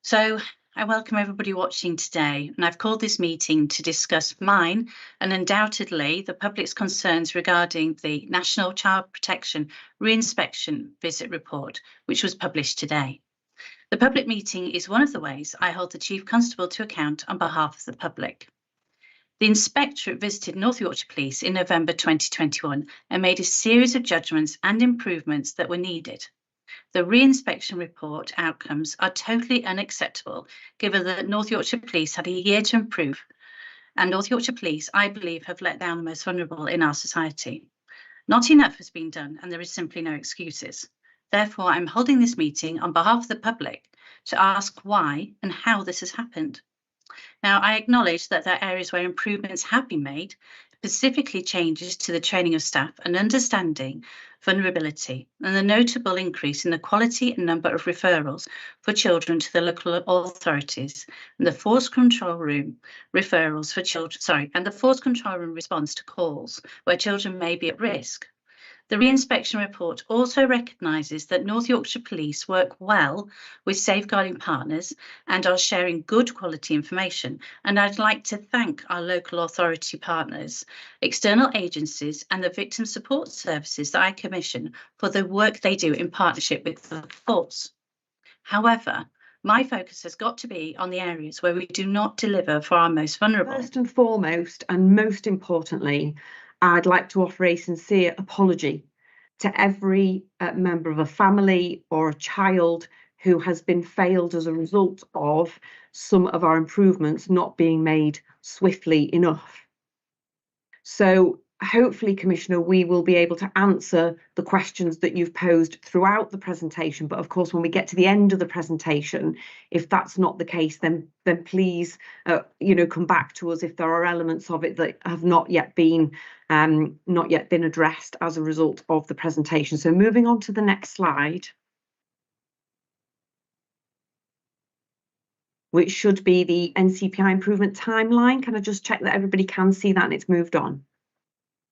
So I welcome everybody watching today, and I've called this meeting to discuss mine and undoubtedly the public's concerns regarding the National Child Protection Re-inspection Visit Report, which was published today. The public meeting is one of the ways I hold the Chief Constable to account on behalf of the public. The Inspectorate visited North Yorkshire Police in November 2021 and made a series of judgments and improvements that were needed. The re-inspection report outcomes are totally unacceptable, given that North Yorkshire Police had a year to improve, and North Yorkshire Police, I believe, have let down the most vulnerable in our society. Not enough has been done, and there is simply no excuses. Therefore, I'm holding this meeting on behalf of the public to ask why and how this has happened. Now, I acknowledge that there are areas where improvements have been made, specifically changes to the training of staff and understanding vulnerability, and the notable increase in the quality and number of referrals for children to the local authorities, and the force control room referrals for children, and the force control room response to calls where children may be at risk. The re-inspection report also recognises that North Yorkshire Police work well with safeguarding partners and are sharing good quality information. And I'd like to thank our local authority partners, external agencies and the victim support services that I commission for the work they do in partnership with the force. However, my focus has got to be on the areas where we do not deliver for our most vulnerable. First and foremost, and most importantly, I'd like to offer a sincere apology to every member of a family or a child who has been failed as a result of some of our improvements not being made swiftly enough. So hopefully, Commissioner, we will be able to answer the questions that you've posed throughout the presentation. But of course, when we get to the end of the presentation, if that's not the case, then please, come back to us if there are elements of it that have not yet been addressed as a result of the presentation. So moving on to the next slide, which should be the NCPI improvement timeline. Can I just check that everybody can see that and it's moved on?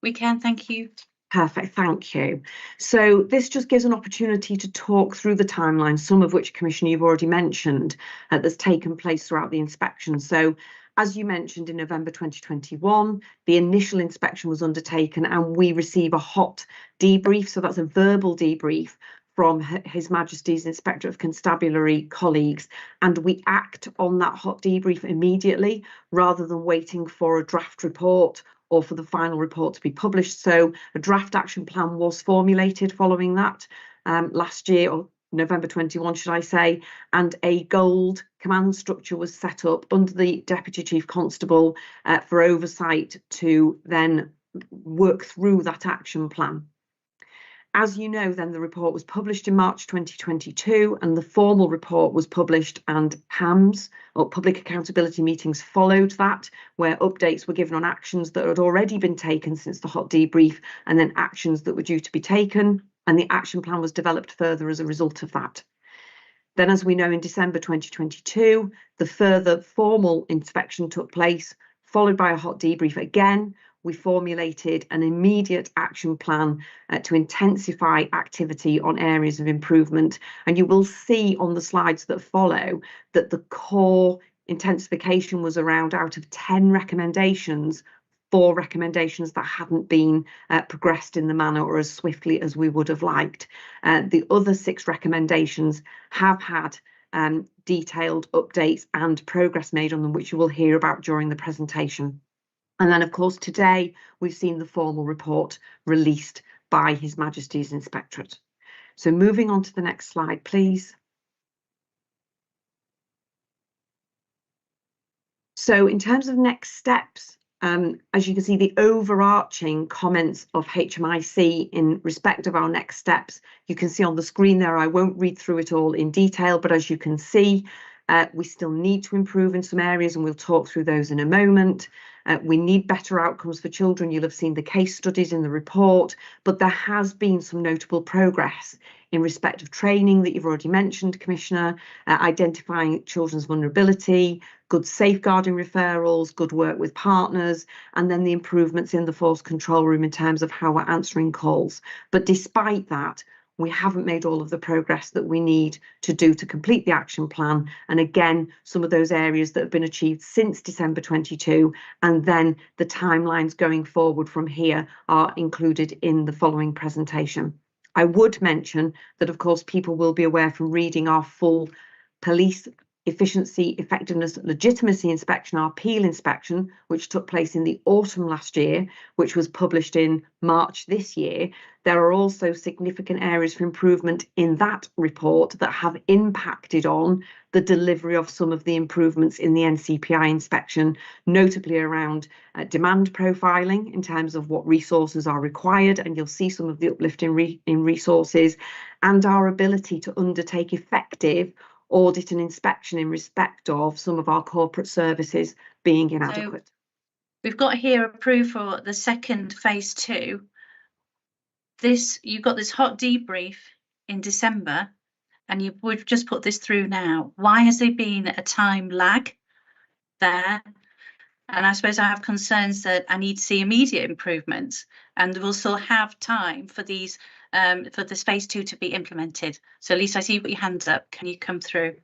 We can, thank you. Perfect, thank you. So this just gives an opportunity to talk through the timeline, some of which, Commissioner, you've already mentioned that's taken place throughout the inspection. So as you mentioned, in November 2021, the initial inspection was undertaken and we receive a hot debrief. So that's a verbal debrief from His Majesty's Inspectorate of Constabulary colleagues, and we act on that hot debrief immediately rather than waiting for a draft report or for the final report to be published. So a draft action plan was formulated following that last year, or November 21, should I say, and a gold command structure was set up under the Deputy Chief Constable for oversight to then work through that action plan. As you know, then the report was published in March 2022 and the formal report was published, and PAMs, or public accountability meetings, followed that, where updates were given on actions that had already been taken since the hot debrief and then actions that were due to be taken, and the action plan was developed further as a result of that. Then, as we know, in December 2022, the further formal inspection took place, followed by a hot debrief again. We formulated an immediate action plan to intensify activity on areas of improvement. And you will see on the slides that follow that the core intensification was around, out of 10 recommendations, 4 recommendations that hadn't been progressed in the manner or as swiftly as we would have liked. The other 6 recommendations have had detailed updates and progress made on them, which you will hear about during the presentation. And then, of course, today we've seen the formal report released by His Majesty's Inspectorate. So moving on to the next slide, please. So in terms of next steps, as you can see, the overarching comments of HMIC in respect of our next steps, you can see on the screen there. I won't read through it all in detail, but as you can see, we still need to improve in some areas, and we'll talk through those in a moment. We need better outcomes for children. You'll have seen the case studies in the report, but there has been some notable progress in respect of training that you've already mentioned, Commissioner, identifying children's vulnerability, good safeguarding referrals, good work with partners, and then the improvements in the force control room in terms of how we're answering calls. But despite that, we haven't made all of the progress that we need to do to complete the action plan. And again, some of those areas that have been achieved since December 22, and then the timelines going forward from here are included in the following presentation. I would mention that, of course, people will be aware from reading our full police efficiency, effectiveness, legitimacy inspection, our peel inspection, which took place in the autumn last year, which was published in March this year. There are also significant areas for improvement in that report that have impacted on the delivery of some of the improvements in the NCPI inspection, notably around demand profiling in terms of what resources are required, and you'll see some of the uplift in resources, and our ability to undertake effective audit and inspection in respect of some of our corporate services being inadequate. So we've got here approved for the second phase 2. You've got this hot debrief in December, and we've just put this through now. Why has there been a time lag there? And I suppose I have concerns that I need to see immediate improvements, and we'll still have time for these for this phase 2 to be implemented. So Lisa, I see you put your hands up. Can you come through?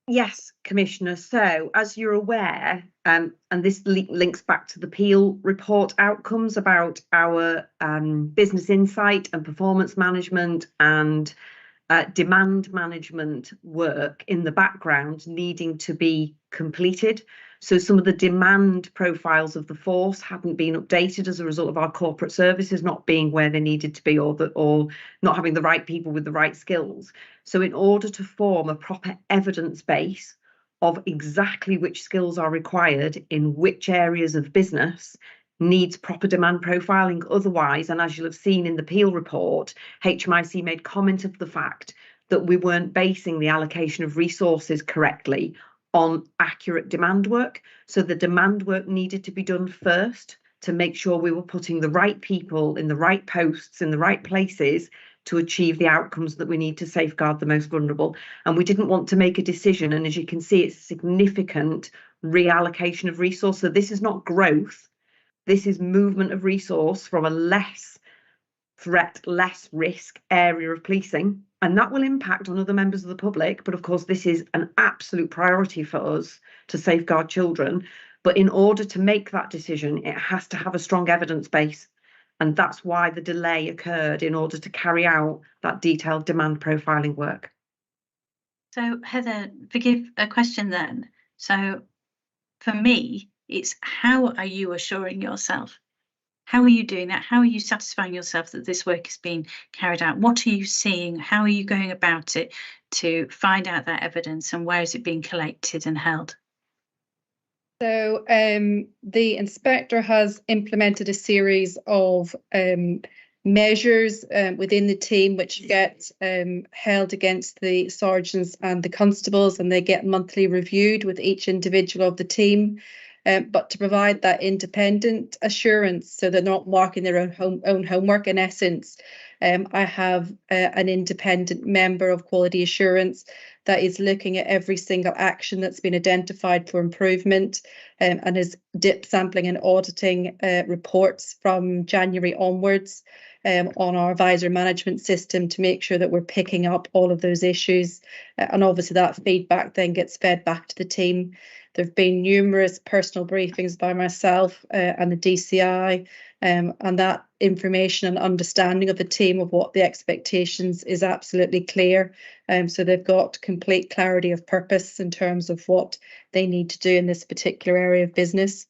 Yes, Commissioner. So as you're aware, and this links back to the Peel report outcomes about our business insight and performance management and demand management work in the background needing to be completed. So some of the demand profiles of the force hadn't been updated as a result of our corporate services not being where they needed to be, or not having the right people with the right skills. So in order to form a proper evidence base of exactly which skills are required in which areas of business needs proper demand profiling. Otherwise, and as you'll have seen in the Peel report, HMIC made comment of the fact that we weren't basing the allocation of resources correctly on accurate demand work. So the demand work needed to be done first to make sure we were putting the right people in the right posts in the right places to achieve the outcomes that we need to safeguard the most vulnerable. And we didn't want to make a decision. And as you can see, it's a significant reallocation of resource. So this is not growth. This is movement of resource from a less threat, less risk area of policing, and that will impact on other members of the public. But of course, this is an absolute priority for us to safeguard children. But in order to make that decision, it has to have a strong evidence base. And that's why the delay occurred, in order to carry out that detailed demand profiling work. So Heather, forgive a question then. So for me, it's how are you assuring yourself? How are you doing that? How are you satisfying yourself that this work is being carried out? What are you seeing? How are you going about it to find out that evidence, and where is it being collected and held? So the inspector has implemented a series of measures within the team, which get held against the sergeants and the constables, and they get monthly reviewed with each individual of the team. But to provide that independent assurance, so they're not marking their own homework, in essence, I have an independent member of quality assurance that is looking at every single action that's been identified for improvement, and is dip sampling and auditing reports from January onwards on our advisor management system to make sure that we're picking up all of those issues. And obviously that feedback then gets fed back to the team. There have been numerous personal briefings by myself and the DCI, and that information and understanding of the team of what the expectations is absolutely clear. So they've got complete clarity of purpose in terms of what they need to do in this particular area of business.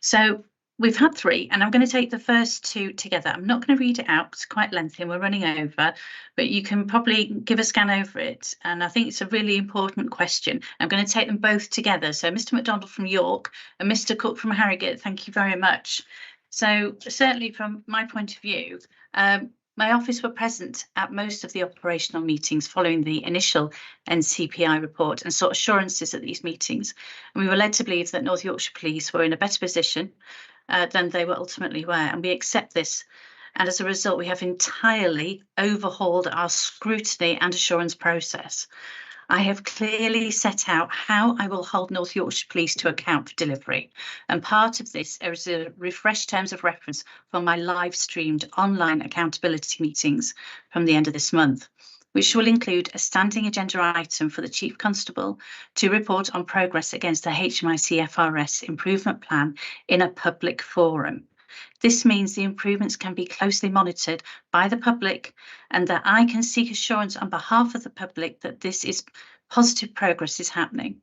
So we've had 3, and I'm going to take the first 2 together. I'm not going to read it out, it's quite lengthy and we're running over, but you can probably give a scan over it. And I think it's a really important question. I'm going to take them both together. So Mr. McDonald from York and Mr. Cook from Harrogate, thank you very much. So certainly from my point of view, my office were present at most of the operational meetings following the initial NCPI report, and sought assurances at these meetings. And we were led to believe that North Yorkshire Police were in a better position than they were ultimately were, and we accept this. And as a result, we have entirely overhauled our scrutiny and assurance process. I have clearly set out how I will hold North Yorkshire Police to account for delivery, and part of this is a refreshed terms of reference for my live streamed online accountability meetings from the end of this month, which will include a standing agenda item for the Chief Constable to report on progress against the HMIC FRS improvement plan in a public forum. This means the improvements can be closely monitored by the public and that I can seek assurance on behalf of the public that this is positive progress is happening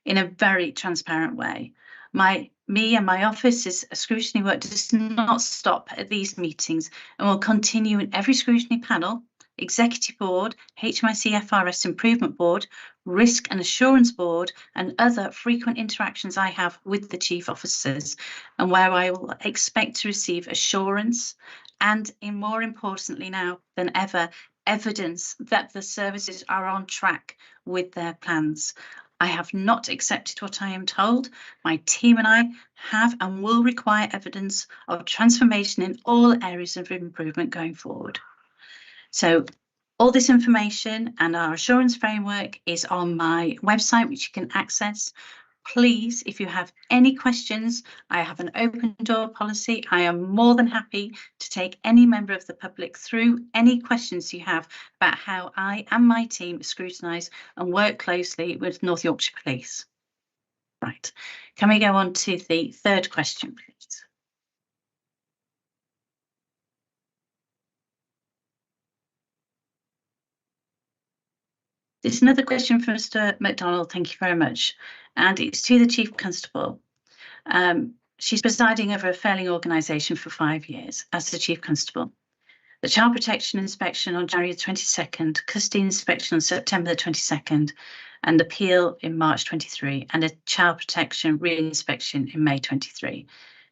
in a very transparent way. Me and my office's scrutiny work does not stop at these meetings and will continue in every scrutiny panel, Executive Board, HMIC FRS Improvement Board, Risk and Assurance Board, and other frequent interactions I have with the Chief Officers, and where I will expect to receive assurance and, more importantly now than ever, evidence that the services are on track with their plans. I have not accepted what I am told. My team and I have and will require evidence of transformation in all areas of improvement going forward. So all this information and our assurance framework is on my website, which you can access. Please, if you have any questions, I have an open door policy. I am more than happy to take any member of the public through any questions you have about how I and my team scrutinise and work closely with North Yorkshire Police. Right, can we go on to the third question, please? There's another question from Mr. McDonald, thank you very much. And it's to the Chief Constable. She's presiding over a failing organisation for 5 years as the Chief Constable. The Child Protection Inspection on January 22nd, Custody Inspection on September the 22nd, and appeal in March 23, and a Child Protection Re-inspection in May 23.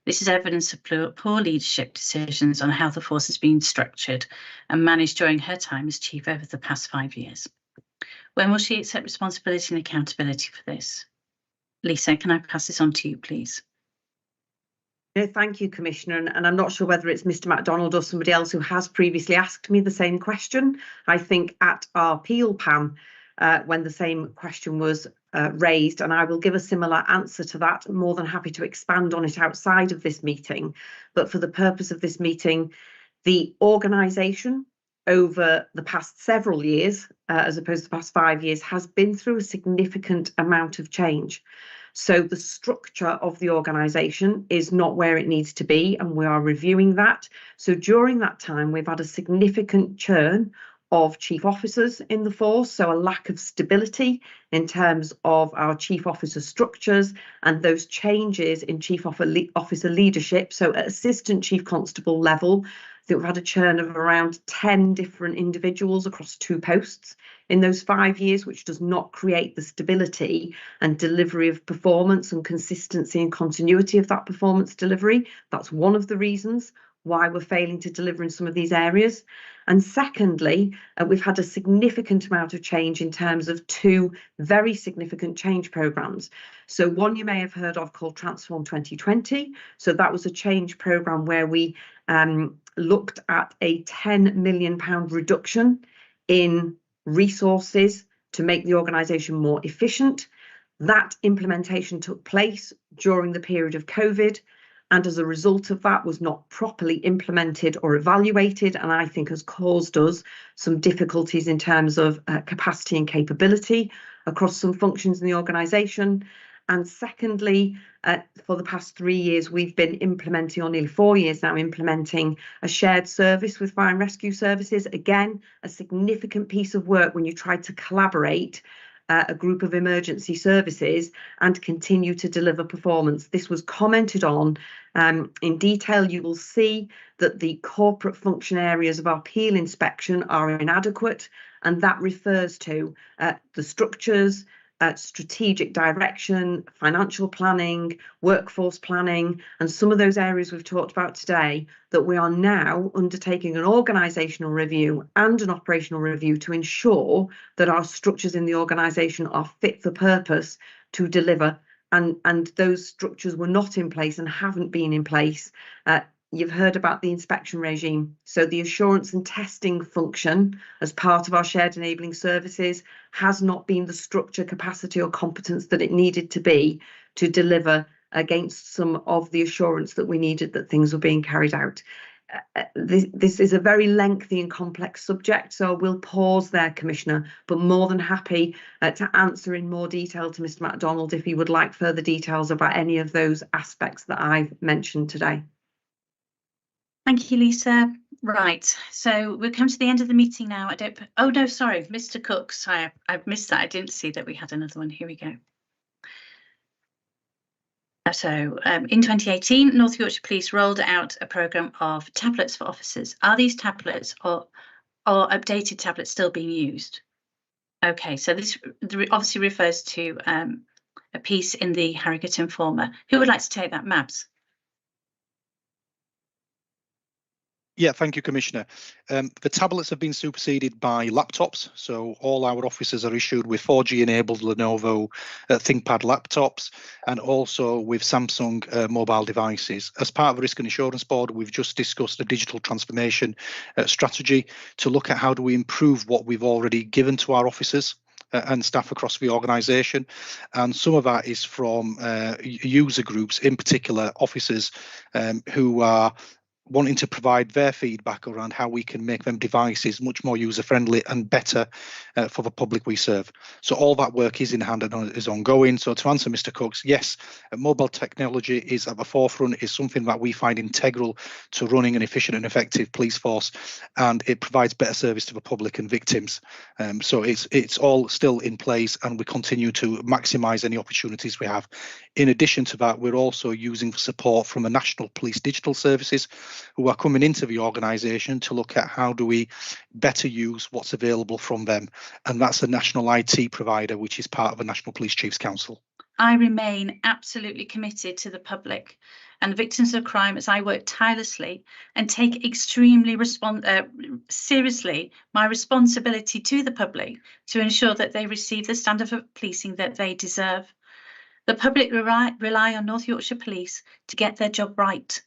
This is evidence of poor leadership decisions on how the force has been structured and managed during her time as Chief over the past 5 years. When will she accept responsibility and accountability for this? Lisa, can I pass this on to you, please? No, thank you, Commissioner. And I'm not sure whether it's Mr. MacDonald or somebody else who has previously asked me the same question. I think at our appeal PAM, when the same question was raised, and I will give a similar answer to that. I'm more than happy to expand on it outside of this meeting. But for the purpose of this meeting, the organisation over the past several years, as opposed to the past 5 years, has been through a significant amount of change. So the structure of the organisation is not where it needs to be, and we are reviewing that. So during that time, we've had a significant churn of chief officers in the force, so a lack of stability in terms of our chief officer structures and those changes in chief officer leadership. So at assistant chief constable level, I think we've had a churn of around 10 different individuals across 2 posts in those 5 years, which does not create the stability and delivery of performance and consistency and continuity of that performance delivery. That's one of the reasons why we're failing to deliver in some of these areas. And secondly, we've had a significant amount of change in terms of 2 very significant change programmes. So one you may have heard of called Transform 2020. So that was a change programme where we looked at a £10 million reduction in resources to make the organisation more efficient. That implementation took place during the period of COVID, and as a result of that was not properly implemented or evaluated, and I think has caused us some difficulties in terms of capacity and capability across some functions in the organisation. And secondly, for the past 3 years, we've been implementing, or nearly 4 years now, implementing a shared service with fire and rescue services. Again, a significant piece of work when you try to collaborate a group of emergency services and continue to deliver performance. This was commented on in detail. You will see that the corporate function areas of our appeal inspection are inadequate, and that refers to the structures, strategic direction, financial planning, workforce planning, and some of those areas we've talked about today, that we are now undertaking an organisational review and an operational review to ensure that our structures in the organisation are fit for purpose to deliver. And those structures were not in place and haven't been in place you've heard about the inspection regime. So the assurance and testing function as part of our shared enabling services has not been the structure, capacity or competence that it needed to be to deliver against some of the assurance that we needed that things were being carried out. This is a very lengthy and complex subject, so I will pause there, Commissioner, but more than happy to answer in more detail to Mr. MacDonald if he would like further details about any of those aspects that I've mentioned today. Thank you, Lisa. Right, so we've come to the end of the meeting now. Oh no, sorry, Mr. Cook. Sorry, I've missed that. I didn't see that we had another one. Here we go. So in 2018, North Yorkshire Police rolled out a programme of tablets for officers. Are these tablets or updated tablets still being used? Okay, so this obviously refers to a piece in the Harrogate Informer. Who would like to take that, Mabs? Yeah, thank you, Commissioner. The tablets have been superseded by laptops, so all our officers are issued with 4G-enabled Lenovo ThinkPad laptops and also with Samsung mobile devices. As part of the Risk and Assurance Board, we've just discussed a digital transformation strategy to look at how do we improve what we've already given to our officers and staff across the organisation, and some of that is from user groups, in particular officers who are wanting to provide their feedback around how we can make them devices much more user-friendly and better for the public we serve. So all that work is in hand and is ongoing. So to answer Mr. Cook's, yes, mobile technology is at the forefront, is something that we find integral to running an efficient and effective police force, and it provides better service to the public and victims. So it's all still in place, and we continue to maximise any opportunities we have. In addition to that, we're also using support from the National Police Digital Services, who are coming into the organisation to look at how do we better use what's available from them. And that's a national IT provider, which is part of the National Police Chiefs Council. I remain absolutely committed to the public and the victims of crime as I work tirelessly and take extremely seriously my responsibility to the public to ensure that they receive the standard of policing that they deserve. The public rely on North Yorkshire Police to get their job right,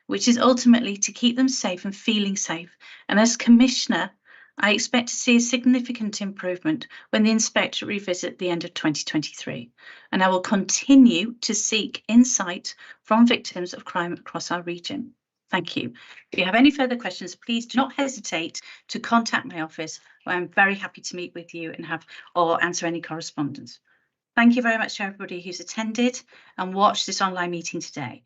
which is ultimately to keep them safe and feeling safe. And as Commissioner, I expect to see a significant improvement when the inspector revisit the end of 2023. And I will continue to seek insight from victims of crime across our region. Thank you. If you have any further questions, please do not hesitate to contact my office. I'm very happy to meet with you and or answer any correspondence. Thank you very much to everybody who's attended and watched this online meeting today.